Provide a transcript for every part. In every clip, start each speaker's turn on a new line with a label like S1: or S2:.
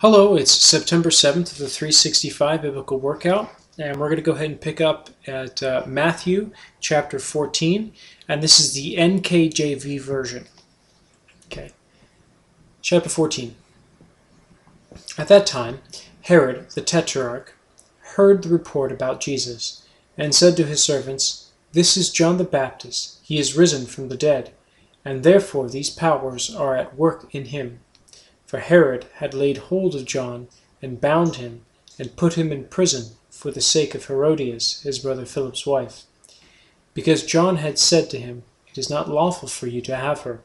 S1: Hello, it's September 7th of the 365 Biblical Workout, and we're going to go ahead and pick up at Matthew chapter 14, and this is the NKJV version. Okay, chapter 14. At that time, Herod the Tetrarch heard the report about Jesus, and said to his servants, "This is John the Baptist. He is risen from the dead, and therefore these powers are at work in him." For Herod had laid hold of John, and bound him, and put him in prison for the sake of Herodias, his brother Philip's wife, because John had said to him, "It is not lawful for you to have her."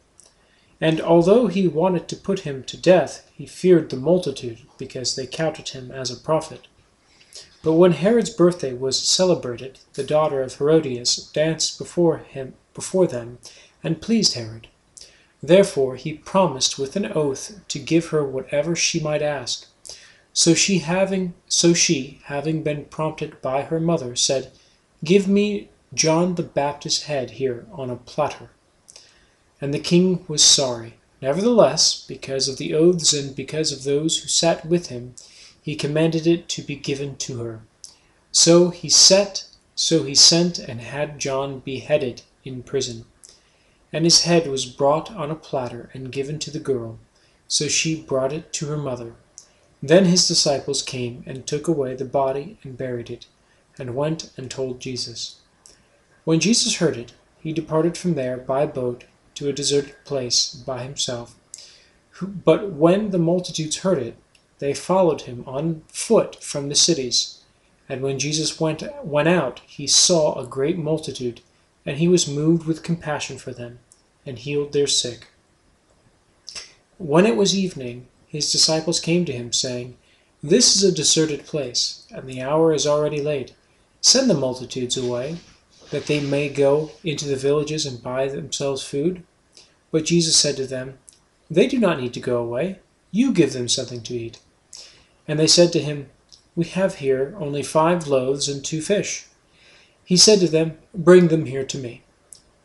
S1: And although he wanted to put him to death, he feared the multitude, because they counted him as a prophet. But when Herod's birthday was celebrated, the daughter of Herodias danced before them, and pleased Herod. Therefore he promised with an oath to give her whatever she might ask. So she, having been prompted by her mother, said, "Give me John the Baptist's head here on a platter." And the king was sorry. Nevertheless, because of the oaths and because of those who sat with him, he commanded it to be given to her. So he sent and had John beheaded in prison. And his head was brought on a platter and given to the girl. So she brought it to her mother. Then his disciples came and took away the body and buried it, and went and told Jesus. When Jesus heard it, he departed from there by boat to a deserted place by himself. But when the multitudes heard it, they followed him on foot from the cities. And when Jesus went out, he saw a great multitude, and he was moved with compassion for them, and healed their sick. When it was evening, his disciples came to him, saying, "This is a deserted place, and the hour is already late. Send the multitudes away, that they may go into the villages and buy themselves food." But Jesus said to them, "They do not need to go away. You give them something to eat." And they said to him, "We have here only 5 loaves and 2 fish. He said to them, "Bring them here to me."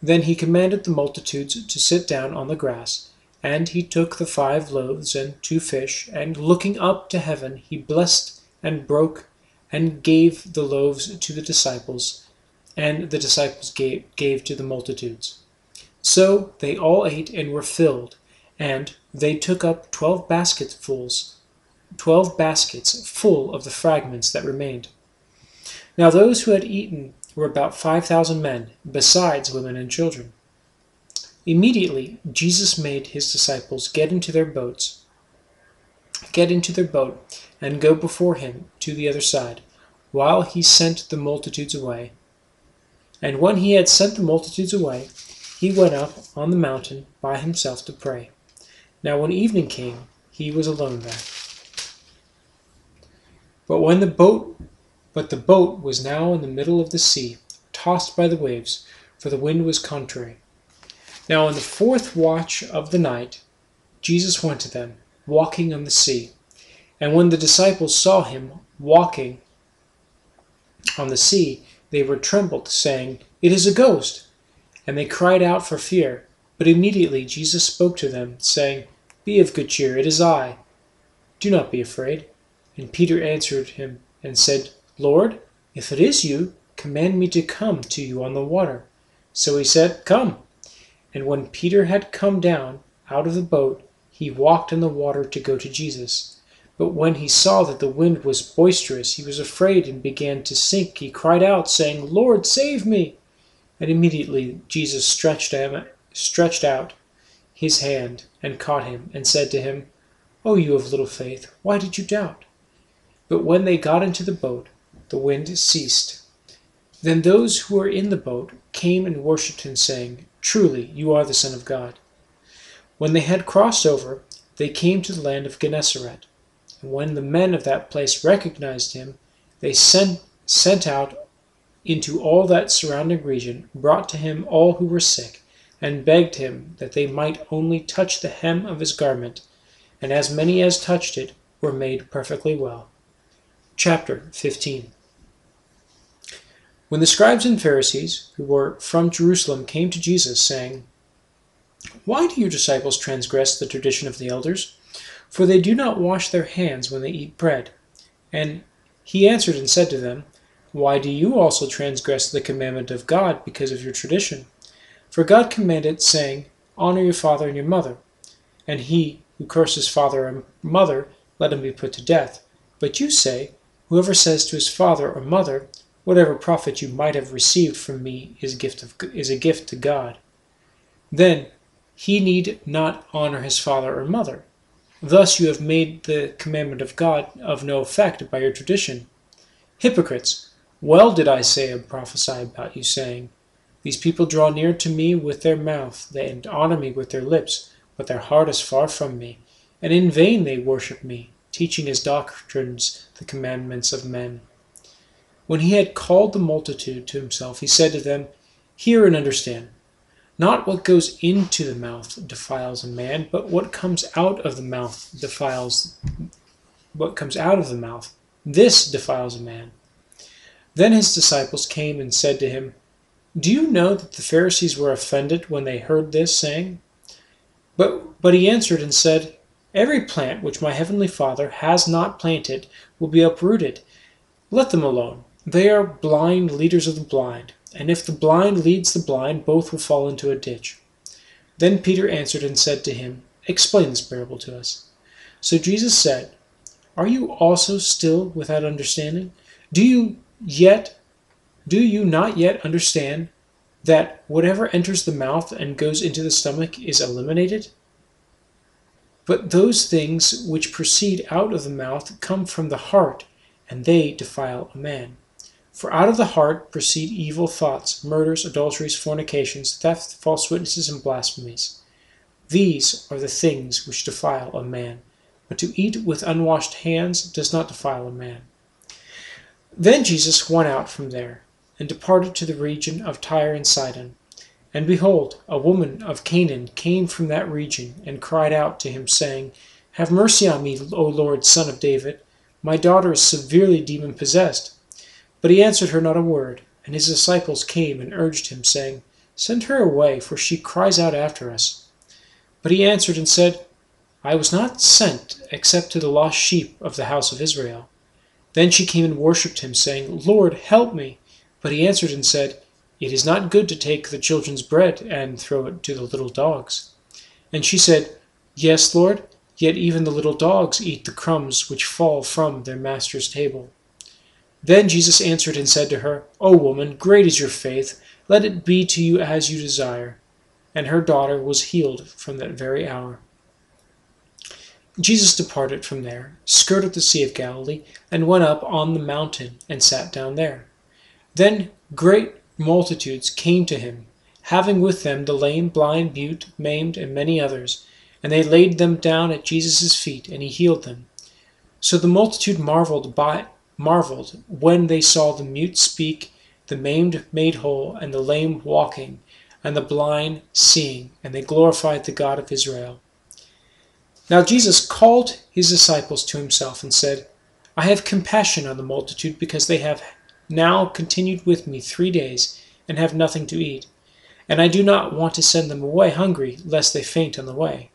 S1: Then he commanded the multitudes to sit down on the grass, and he took the 5 loaves and 2 fish, and looking up to heaven, he blessed and broke and gave the loaves to the disciples, and the disciples gave to the multitudes. So they all ate and were filled, and they took up 12 baskets full of the fragments that remained. Now those who had eaten were about 5,000 men, besides women and children. Immediately Jesus made his disciples get into their boat, and go before him to the other side, while he sent the multitudes away. And when he had sent the multitudes away, he went up on the mountain by himself to pray. Now when evening came, he was alone there. But the boat was now in the middle of the sea, tossed by the waves, for the wind was contrary. Now in the 4th watch of the night, Jesus went to them, walking on the sea. And when the disciples saw him walking on the sea, they were troubled, saying, "It is a ghost!" And they cried out for fear. But immediately Jesus spoke to them, saying, "Be of good cheer, it is I. Do not be afraid." And Peter answered him and said, "Lord, if it is you, command me to come to you on the water." So he said, "Come." And when Peter had come down out of the boat, he walked in the water to go to Jesus. But when he saw that the wind was boisterous, he was afraid and began to sink. He cried out, saying, "Lord, save me!" And immediately Jesus stretched out his hand and caught him, and said to him, "O you of little faith, why did you doubt?" But when they got into the boat, the wind ceased. Then those who were in the boat came and worshipped him, saying, "Truly, you are the Son of God." When they had crossed over, they came to the land of Gennesaret. And when the men of that place recognized him, they sent out into all that surrounding region, brought to him all who were sick, and begged him that they might only touch the hem of his garment. And as many as touched it were made perfectly well. Chapter 15. When the scribes and Pharisees, who were from Jerusalem, came to Jesus, saying, "Why do your disciples transgress the tradition of the elders? for they do not wash their hands when they eat bread. And he answered and said to them, Why do you also transgress the commandment of God because of your tradition? For God commanded, saying, Honor your father and your mother. And he who curses father or mother, let him be put to death. But you say, Whoever says to his father or mother, Whatever profit you might have received from me is a gift to God, then he need not honor his father or mother. Thus you have made the commandment of God of no effect by your tradition. Hypocrites! Well did Isaiah prophesy about you, saying, These people draw near to me with their mouth, and honor me with their lips, but their heart is far from me, and in vain they worship me, teaching as doctrines the commandments of men. When he had called the multitude to himself, he said to them, Hear and understand. Not what goes into the mouth defiles a man, but what comes out of the mouth defiles. What comes out of the mouth, this defiles a man. Then his disciples came and said to him, Do you know that the Pharisees were offended when they heard this saying? But he answered and said, Every plant which my heavenly Father has not planted will be uprooted. Let them alone. They are blind leaders of the blind, and if the blind leads the blind, both will fall into a ditch. Then Peter answered and said to him, Explain this parable to us. So Jesus said, Are you also still without understanding? Do you not yet understand that whatever enters the mouth and goes into the stomach is eliminated? But those things which proceed out of the mouth come from the heart, and they defile a man. For out of the heart proceed evil thoughts, murders, adulteries, fornications, theft, false witnesses, and blasphemies. These are the things which defile a man, but to eat with unwashed hands does not defile a man. Then Jesus went out from there, and departed to the region of Tyre and Sidon. And behold, a woman of Canaan came from that region, and cried out to him, saying, Have mercy on me, O Lord, Son of David. My daughter is severely demon-possessed. But he answered her not a word, and his disciples came and urged him, saying, Send her away, for she cries out after us. But he answered and said, I was not sent except to the lost sheep of the house of Israel. Then she came and worshipped him, saying, Lord, help me. But he answered and said, It is not good to take the children's bread and throw it to the little dogs. And she said, Yes, Lord, yet even the little dogs eat the crumbs which fall from their master's table. Then Jesus answered and said to her, O woman, great is your faith, let it be to you as you desire. And her daughter was healed from that very hour. Jesus departed from there, skirted the Sea of Galilee, and went up on the mountain and sat down there. Then great multitudes came to him, having with them the lame, blind, mute, maimed, and many others, and they laid them down at Jesus' feet, and he healed them. So the multitude marveled when they saw the mute speak, the maimed made whole, and the lame walking, and the blind seeing, and they glorified the God of Israel. Now Jesus called his disciples to himself and said, I have compassion on the multitude, because they have now continued with me 3 days, and have nothing to eat. And I do not want to send them away hungry, lest they faint on the way.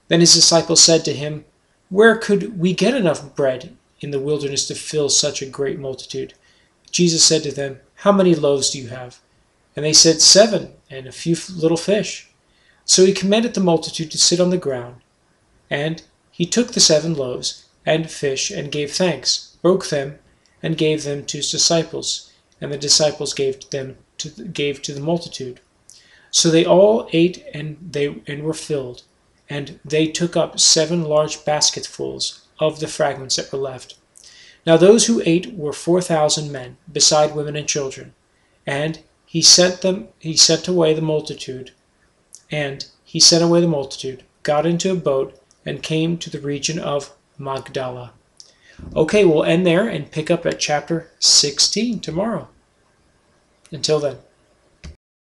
S1: Then his disciples said to him, Where could we get enough bread in the wilderness to fill such a great multitude? Jesus said to them, How many loaves do you have? And they said, 7, and a few little fish. So he commanded the multitude to sit on the ground. And he took the 7 loaves and fish, and gave thanks, broke them, and gave them to his disciples. And the disciples gave to the multitude. So they all ate, and were filled. And they took up 7 large basketfuls of the fragments that were left. Now those who ate were 4,000 men, beside women and children. And he sent away the multitude, got into a boat, and came to the region of Magdala. Okay, we'll end there and pick up at chapter 16 tomorrow. Until then.